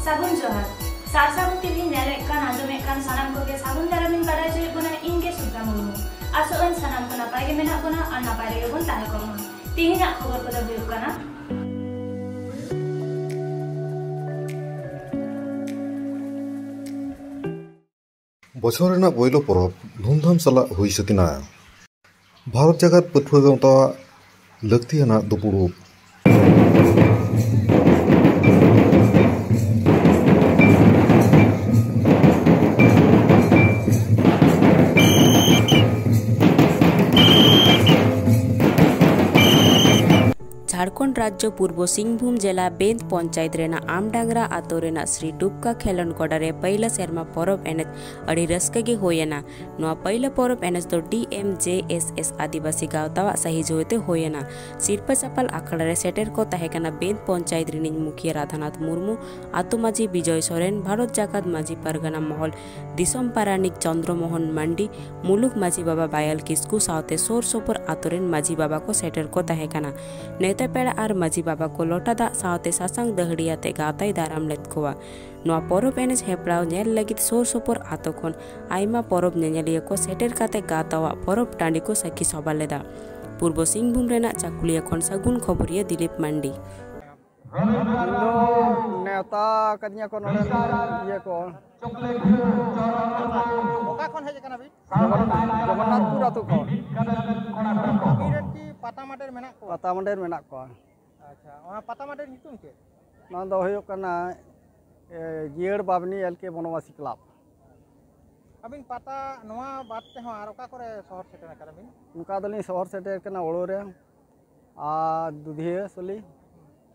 Sagun Johar. Sarsagun TV nyalek kan ajomek kan sanam ko ke sagun daramin badai joy buna inge Subra Murmu. Asuan sanam ko napai ge menak buna an napai ge bun tahe korma. Tihinya khobor ko da huyuk kana. বছর রেনাক পয়লো পরব ধুমধাম সালা হুই সতিনা ভারত জাগাত পথুয়া গাঁওতা লক্তি হানা দুপুরুপ झारखंड राज्य पूर्व सिंहभूम जिला बेंत पंचायत रेना आमडांगरा आतो रेना श्री डुबका खेलन कोडारे पहिला सेरमा परब एनएच अड़ी रस्के गे होयना नोआ पहिला परब एनएच दो DMJSS आदिवासी गावतावा सही जोते होयना सिरपा चापाल आखड़ा रे सेटर को ताहेकना बेंत पंचायत रिनिज मुखिया राधानाथ मुर्मू आतो माजी विजय सोरेन भारत जाकात माजी परगना महल दिसम पारानिक चंद्रमोहन मंडी मुलुक माजी बाबा बायल किस्कू सावते सोर सोपर आतोरेन माजी बाबा को सेटर को ताहेकना नेता पेड़ा और माजी बाबा को लोटा दा सावते सासांग दहड़ियाते गाताई दाराम लेत कोवा नोआ परब एनेज हेपड़ाव नेल लगित सोर सोपर आतो खन आयमा परब नेनेलिया को सेटर काते गातावा परब टांडी को सखी सभा लेदा पूर्व सिंहभूम रेना चाकुलिया खन सगुन खबरिया दिलीप मांडी नेता कन्या को नोडे ये को ओका कोन हेज कना बि जगन्नाथपुर आतो को गिरन की पाता मांडेर मेना को अच्छा ओना पाता मांडेर नितुम के ना दो होयो कना जियड़ बाबनी एलके बनवासी क्लब अबिन पाता नोआ बात ते हो आर ओका करे शहर सेटर करा बिन उनका दली शहर सेटर कना ओळो रे आ दुधिया सली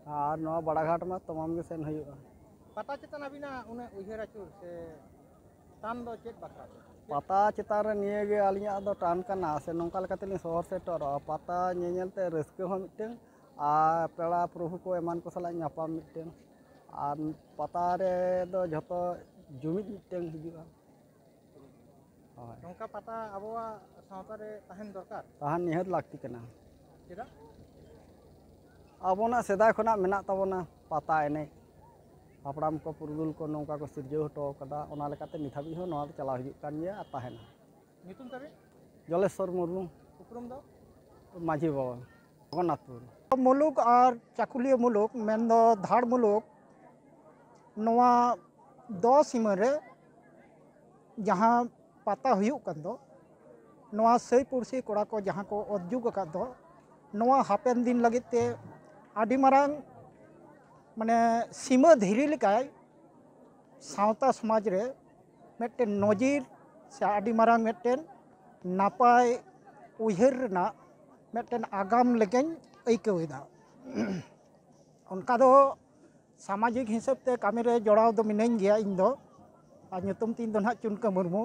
और नवा बड़ाघाट में तमाम के सेन हुआ पता चितान अबिना उन्हें उइहर आचुर से टान दो चेत बखरा पता चितान रे निये गे आलिया दो टान कना से नोंका लेकाते शहर सेटर पता नेनेलते रस्के हो मिटन आ पेड़ा प्रभु को एमान को सला न्यापाम मिटन आ पता रे दो जतो जुमिद मिटन हिजुआ नोंका पता अबवा सावता रे तहन दरकार तहन निहत लागती कना केदा आबोना सेदा खना मेना तबोना पाता एने हापड़ाम को पुरगुल को नौका को सिरजो हटो कदा ओना लेकाते निथाबी हो नोआ चला हिजुग कान गया ताहेना नितुम तबे जलेश्वर मुर्मू उपरुम दो माझी बाबा जगन्नाथपुर मुलुक और चाकुलिया मुलुक मेन दो धाड़ मुलुक नोआ दो सीमा रे जहां पाता हुयुग कन दो नोआ सई पुरसी कोड़ा को जहां को उद्योग का दो नोआ हापेन दिन लगिते आदि मारांग माने सीमा धीरे लेकाय सावता समाज रे मेटेन नजीर से आदि मारांग मेटेन नापाय उयहर ना मेटेन आगाम लेकेन अइकवेदा उनका दो सामाजिक हिसाब ते कामी रे जोड़ाव दो मिनाइन गया इन दो आ nyutum तीन दो ना चुनका मुर्मू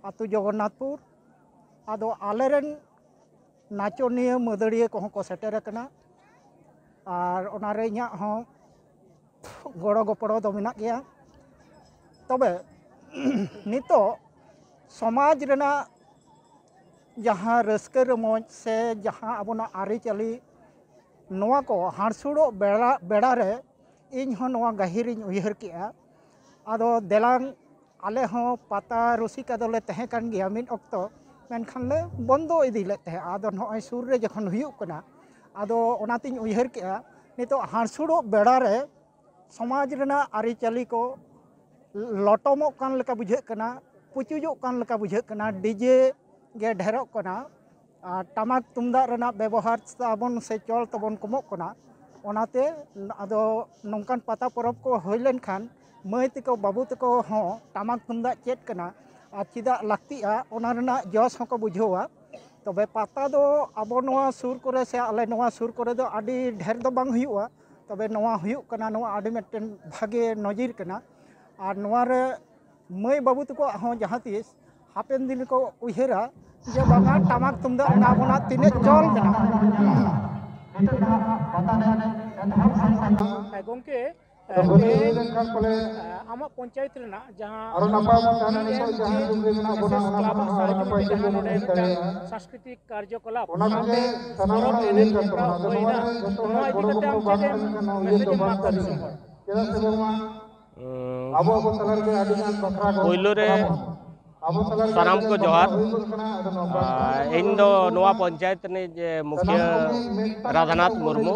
आतु जगन्नाथपुर आदो आलेरेन नाचोनिया मदड़िया को को सेटर कना और ओनारे इया हो गड़ो गपड़ो दो मिना गया तबे नितो समाज रेना जहाँ रस्के रमोज से जहाँ अबोना आरी चली नोआ को हाड़सुड़ो बेड़ा रे इन हो नोआ गहिरिन उयहर किया आदो देलांग आले हो पाता रुसिका दोले तहे कान गया मिन ऑक्तो मेनखान ले बंदो इदी लेते हैं आदो नॉय सूर रे जखन हुयुग कना आदो ओनातिन उयहर केआ नितो हाड़सुड़ो बेड़ा रे समाज रेना आरी चाली को लटमो कान लेका बुझे कना पुचुजो कान लेका बुझे कना डीजे गे ढेरो कना टमाक तुमदा रेना व्यवहार ताबन से चल तबन कमो कना ओनाते आदो नोंकान पाता परब को होइलेन खान मई तको बाबू तको हो टमाक तुमदा चेत कना चिदा लाक्तिया ओना रेना जस हको बुझोवा तबे पाता दो आबो नोआ सुर करे से आले नोआ सुर करे दो आडी ढेर दो बांग हुयुआ तबे नोआ हुयुग कना नोआ आडी मेटेन भागे नजीर कना और नोआ रे मई बाबू तको हो जहां तीस हापेन दिन को उयहरा जे बागा टमाक तुमदा ना बोना तिने चल कना गोंके आमा पंचायत रेना जहां सांस्कृतिक कार्यकलाप पहिलो रे सानाम को जोहार इन दो नवा पंचायत ने मुखिया राधानाथ मुर्मू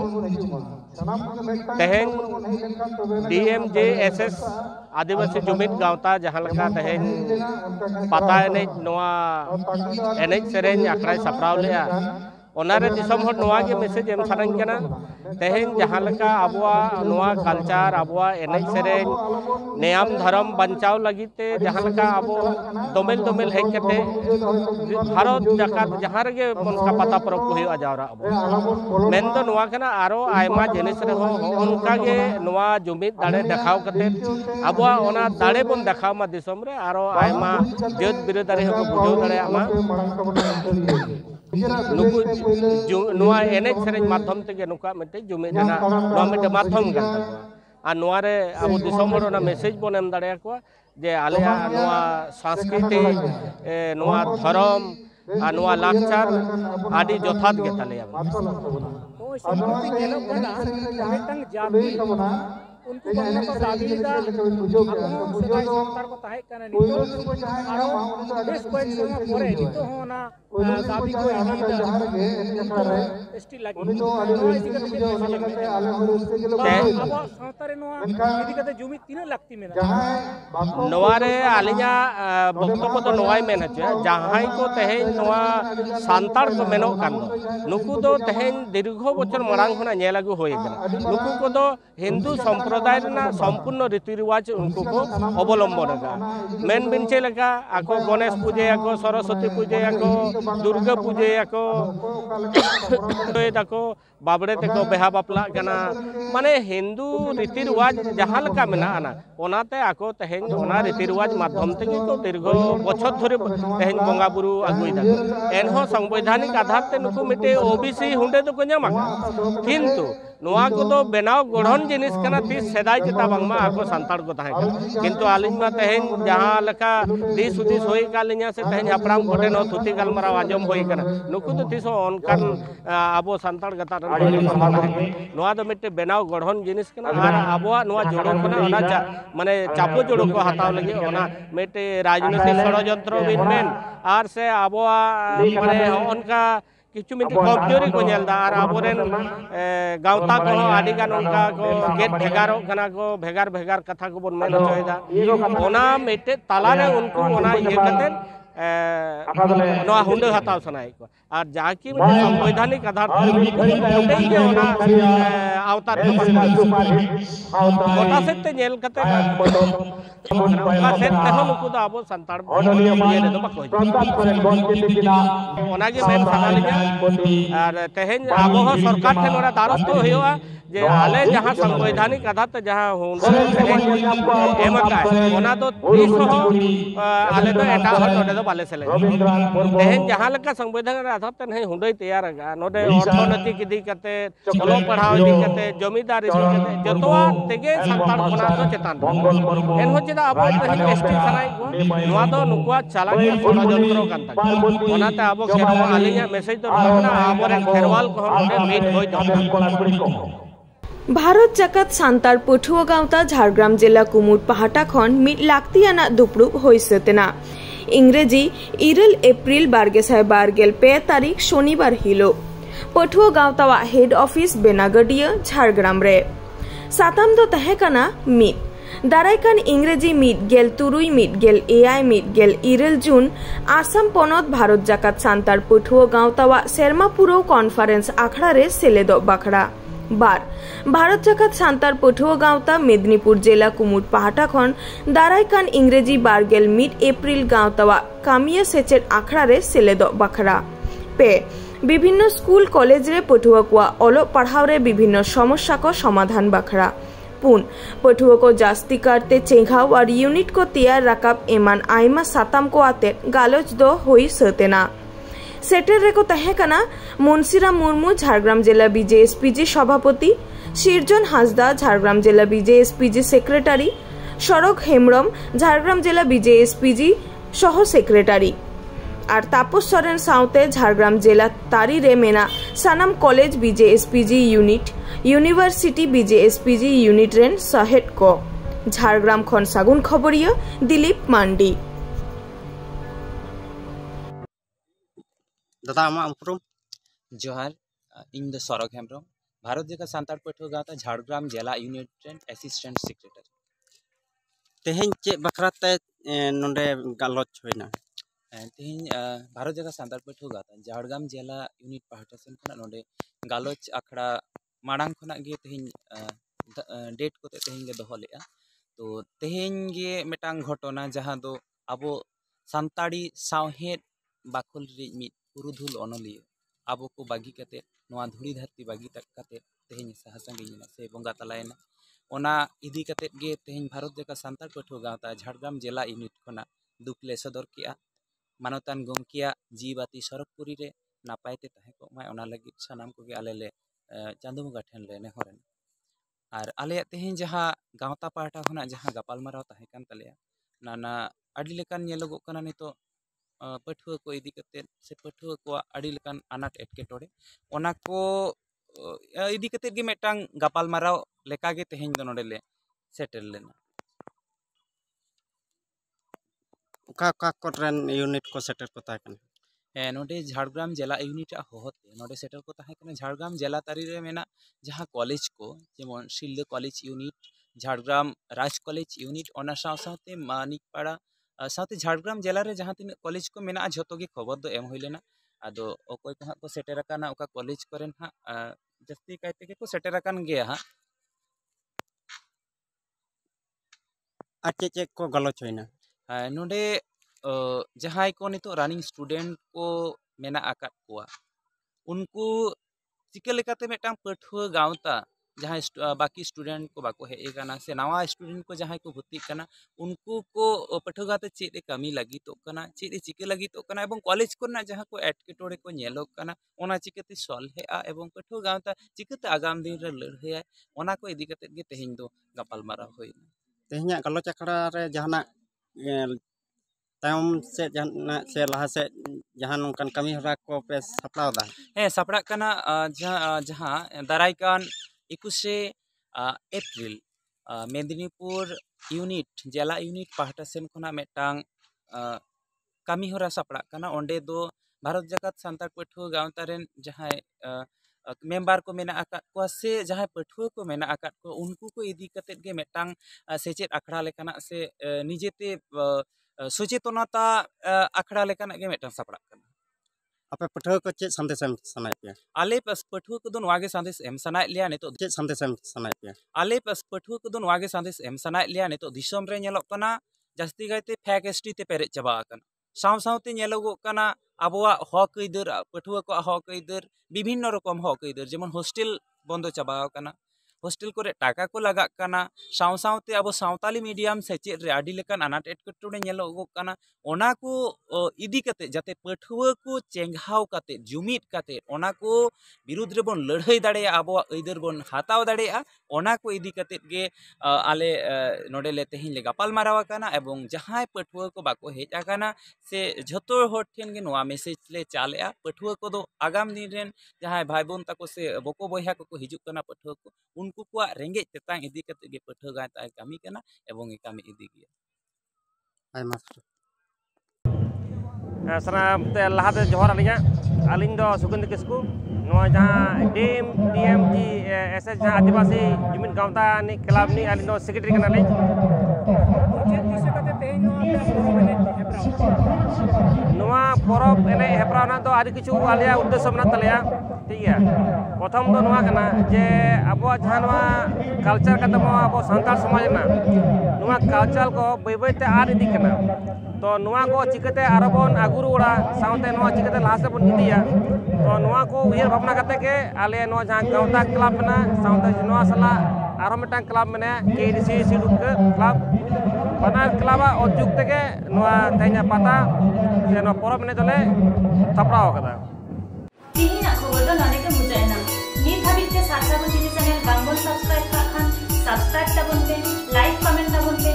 तेहेन DMJSS आदिवासी जुमिद गावता जहाँ लगा तेहेन पता एनेज नवा एनेज सेरेन आखड़ा सपराव लिया ओनारे दिसम हर नवा के मैसेज एम सानां कना तेहेन जहाँ लगा अबुआ नवा कल्चर अबुआ एनेज सेरेन नेयाम धर्म बंचाव लगिते जहाँ लगा अबो दोमेल दोमेल हेज कते भारत जाकात जहाँ रगे उनका पता परब को हुआ जावरा अबो मेन दो नवा कना आरो आयमा जिनिस रे हो उनका के नवा जुमिद दाड़े देखाव कते अबुआ ओना दाड़े बन देखाव मा दिसम रे आरो आयमा जत बिरोधारी हो बुझाव दाड़े आमा नुकु नुआ एनेज सेरेज माध्यम तेगे नुका मिटे जुमिद ना नुआ मिटे माध्यम गन आ नुआ रे अबो दिसम हर ना मेसेज बन एम दाड़े को जे आलेया नुआ संस्कृति नुआ धर्म आ नुआ लाचार आदि जथात गे तालेया उनको बनना तो दाबी दा आपको सदाई सरकार को ताहे कने नितो आरो देश कोई समय परे नितो होना दाबी को इदी दा एसटी लागी नितो इदी कते अब सावतारे नोआ इदी कते जुमी 3 लाखती मेना नोवारे आलिया बक्तव्य तो नोवाई मेन हचे जहाई को तहे नोआ सांतार को मेनो कान नुकु दो तहे दीर्घ बचर मरांग होना नेलागु होय कना नुकु को दो हिंदू संप्रदाय ना संपूर्ण रीति रिवाज उनको को अवलंबन का मेन बिनचे लगा आको गणेश पूजे आको सरस्वती पूजे आको दुर्गा पूजे आको तको बाबड़े तको बेहा बापला कना माने हिंदू रीति रिवाज जहाँ लका मेना ना ओनाते आको तहेन ओना रीति रिवाज माध्यम तेगे को दीर्घ बछर धरे तहेन बंगा बुरु आगुई दा एनहो संवैधानिक आधार ते नुकु मिटे OBC हुंडे तो को ᱧᱟᱢᱟ किंतु नोआ को तो बेनाव गढ़न जिनिस कना ती सेदाय चिता बांगमा आको सांताड़ को ताहे किंतु आलिन मा तहेन जहाँ लका दिस उदिस होई कालिnya से तहेन हपराम कोटे नो थुती गलमरा आजम होई कना नुकु तो तिसो ओनकान आबो सांताड़ गता नोआ दो मिटे बेनाव गढ़न जिनिस कना आर आबोआ नोआ जोड़ो कना ओना माने चापो जोड़ो को हताव लगे ओना मिटे राजनीतिक षड़यंत्र बिनमेन आर से आबोआ माने ओनका किछु मिनट कमजोरी को नेलदा आर आबोरेन गावता को आदि गान उनका को गेट भेगारो कना को भेगार भेगार कथा को बन मेन होयदा ओना मिटे तालारे उनको ओना ये कते नोआ हुंडे हताव सनाय को आर जाकी संवैधानिक आधार के ओना अवतार गोटा सेते नेल कते ओका सेते हो नुकु दा आबो संताड़ ये रे दो बको ओना के मेन सनालिया आर तेहेन आबो सरकार ठे ओना दारस्त होया जे आले जहाँ संवैधानिक आधार ते जहाँ हुंडे एमका ओना तो 30 हो आले तो एटा हो नोडे तो बाले सेले तेहेन जहाँ लका संवैधानिक आधार ते नहीं हुंडे तैयार गा नोडे अर्थनीति इदी कते चलो पढ़ाव इदी कते जमीदार इदी कते जतवा तेगे संताड़ कोना तो चेतान एन हो चेदा आबो तही एसटी सनाई को नोआ दो नुकुआ चालाकी षड़यंत्र कान ता ओनाते आबो खेरवा आलिया मेसेज तो ना आबो रे खेरवाल को नोडे मीट होय दो भारत जाकात सान्तार पठुआ गावता झारग्राम जिला कुमुर पाहाटा खन मिट लाक्तियाना दुपड़ुब होइसेतेना इंग्रेजी 2 एप्रिल 2022 तारीख शनिवार हिलो पठुआ गावतावा हेड ऑफिस बेनागडिया झारग्राम रे साताम दो तहेकाना मिट दारायकान इंग्रेजी मिट गेल तुरुई मिट गेल एआई मिट गेल 2 जून आसाम पनत भारत जाकात सान्तार पठुआ गावतावा सेरमा पुरो कॉन्फ्रेंस आखड़ा रे सेलेदो बाखड़ा बार भारत जाकात सान्तार पठुआ गावता मेदिनीपुर जिला कुमुट पाहाटा खन दारायकान इंग्रेजी 2 एप्रिल गावतावा कामिया सेचेट आखड़ा रे सेलेदो बाखड़ा पे विभिन्न स्कूल कॉलेज रे पठुआ को अलो पढ़ाव रे विभिन्न समस्या को समाधान बाखड़ा पुन पठुआ को जास्ती करते चेंघाव और यूनिट को तैयार राकाब एमान आयमा साताम को आते गालोच दो होई सतेना सेटर रेको तहेकाना मुंशीराम मुर्मू झारग्राम जिला BJSPG सभापति शिरजन हासदा झारग्राम जिला BJSPG सेक्रेटारी सड़क हेमरम झारग्राम जिला BJSPG सह सेक्रेटारी और तापस सोरेन साउते झारग्राम जिला तारी रे मेना सानाम college BJSPG unit university BJSPG unit रेन सहेट को झारग्राम खन सागुन खबरिया दिलीप मांडी। दादा आमा उपरुम जोहार इन द सरक हेम्ब्रम भारत जगह सान्ताड़ पठुआ गावता झारग्राम जिला यूनिट रेन असिस्टेंट सेक्रेटरी। तेहें चे बखराते नोंडे गालोच होइना तेहें भारत जगह सान्ताड़ पठुआ गावता झारग्राम जिला यूनिट पाहटा सेन खना नोंडे गालोच आखड़ा माड़ांग खना गे तेहें डेट कोते तेहें ले दोहो लेआ। तो तेहें गे मिटांग घटना जहां दो आबो सान्ताड़ी सावहेद बाखुल रे मिट पुरुधुल अनलिया आबो को बागी कते नोआ धुड़ी धरती बागी कते तेहें साहसांगिना से बोंगा तलायना ओना इदी कते गे तेहें भारत जगह सान्ताड़ पठुआ गावता झारग्राम जिला यूनिट खना दुखले सदर किया मानवतान गमकिया जीवाती सरकपुरी रे नापायते ताहे को माय ओना लगी सानाम को गे आलेले चांदो बंगा ठेन ले नेहरन और आले तेहें जहां गावता पार्टा खना जहां गापालमाराव ताहे कान तलेया नाना आडी लेकान नेलोगो कना नितो पठुआ को इदी कते से पठुआ को आडी लेकान आनाट एटकेटोड़े ओना को इदी कते गे मेटांग गापालमाराव लेका गे तेहें दो नोडेले सेटल लेना। का कोटरेन यूनिट को सेटल को ताहे कना नोडे झारग्राम जिला यूनिट होते नोडे सेटल को ताहे कना झारग्राम जिला तारी रे मेना जहां कॉलेज को जेमन शिल्द कॉलेज यूनिट झारग्राम राज कॉलेज यूनिट ओना साथे मानिकपाड़ा साथे झारग्राम जिला रे जहां तीन कॉलेज को मेना झोतो गे खबर दो एम होइलेना आदो ओकोय को हा को सेटर काना ओका कॉलेज करेन हा जस्ती कायते के को सेटर कान गे हा आचे चे को गालोच होइना नोडे जहां को नितो रनिंग स्टूडेंट को मेना आकात कोआ उनको चिके लेकाते मेटांग पठुआ गावता जहां बाकी स्टूडेंट को बाको हे एगाना से नवा स्टूडेंट को जहां को भर्ती करना उनको को पठुआ गाते चेदे कमी लगी तो कना चेदे चिके लगी तो कना एवं कॉलेज को ना जहां को एटकेटोड़े को नेलो कना ओना चिकेते सॉल्व है एवं पठुआ गावता चिकेते आगाम दिन रे लड़हे ओना को इदी कते गे तेहें दो गापालमाराव होइना। तेहें गालोच आखड़ा रे जहाना तायम से जहाना से लहा से जहां नोंकान कमी हरा को पे सपड़ाव दा हे सपड़ा कना जहां दारायकान 21 एप्रिल मेदिनीपुर यूनिट जिला यूनिट पाहटा सेन खना मेटांग कमी हरा सपड़ा कना ओंडे दो भारत जगत सान्ताड़ पठुआ गावता रेन जहां मेम्बर को मेना आकात को से जहां पठुआ को मेना आकात को उनको को इदी कते गे मेटांग सेचेत आखड़ा लेकाना से निजेते सचेतनता आखड़ा लेकाना गे मेटांग सपड़ा कना। आपे पठुआ को चे संदेश एम सनाय पे आले पठुआ को दो नवागे संदेश एम सनाय लिया नितो चे संदेश एम सनाय पे आले पठुआ को दो नवागे संदेश एम सनाय लिया नितो दिसोम रे नेलोक कना जास्ती गायते फेक एसटी ते पेरे चबा कना साव सावते नेलोगो कना आबोआ हक इदर पठुआ को हक इदर विभिन्न रकम हक इदर जेमन हॉस्टेल बंद चबा कना हॉस्टेल को टाका को लगा कना साव सावते अब सावताली मीडियम सेचेद रे आडी लेकान आनाट एटकेटोड़े नेलोगो कना ओना को इदी कते जाते पठुआ को चेंघाव कते जुमिद कते ओना को विरुद्ध रे बोन लड़ाई दाड़े आबो इदर बोन हाताव दाड़े ओना को इदी कते गे आले नोडे ले तेहिं ले गापालमाराव काना एवं जहां पठुआ को बाको हेज आकाना से झोतो हर ठेन गे नोआ मेसेज ले चालेआ पठुआ को दो आगाम दिन रेन जहां भाई बोन ताको से बको बोया को हिजुक कना पठुआ को उनको को रेंगे तेतांग इदी कते गे पठुआ गाता कमी कना एवं ए कमी इदी गे आई मास्टर सानाम ते लहाते जोहर आलिया आलिंग दो सुगंध किस्कू नोआ जहां डीएमटी एसएस जहां आदिवासी जुमिन गावता नि क्लब नि आलिंग दो सेक्रेटरी कना ले नोआ परब एने हेपरावना दो आदि किछु आलिया उद्देश्य मना तलेया ठीक है प्रथम दो नोआ कना जे अबो जहां नोआ कल्चर का तमो अबो सान्ताल समाज ना नोआ कल्चर को बय बयते आर इदी कना तो नोआ को चिकते आरबन आगुरु ओड़ा साउते नोआ चिकते लासे बन इदिया तो नोआ को उयर भावना कते के आले नोआ जहां गावता क्लब ना साउते नोआ सला आरो मिटांग क्लब मने केडीसी सिडुक क्लब बना क्लब अजुक तके नोआ तेना पता जे नोआ परब ने दले थपड़ाव कदा तिहिना खबर दो नने के मुजायना नित हाबिते सारसागु टीवी चैनल बांगबन सब्सक्राइब का खान सब्सक्राइब ताबन पे लाइक कमेंट ताबन पे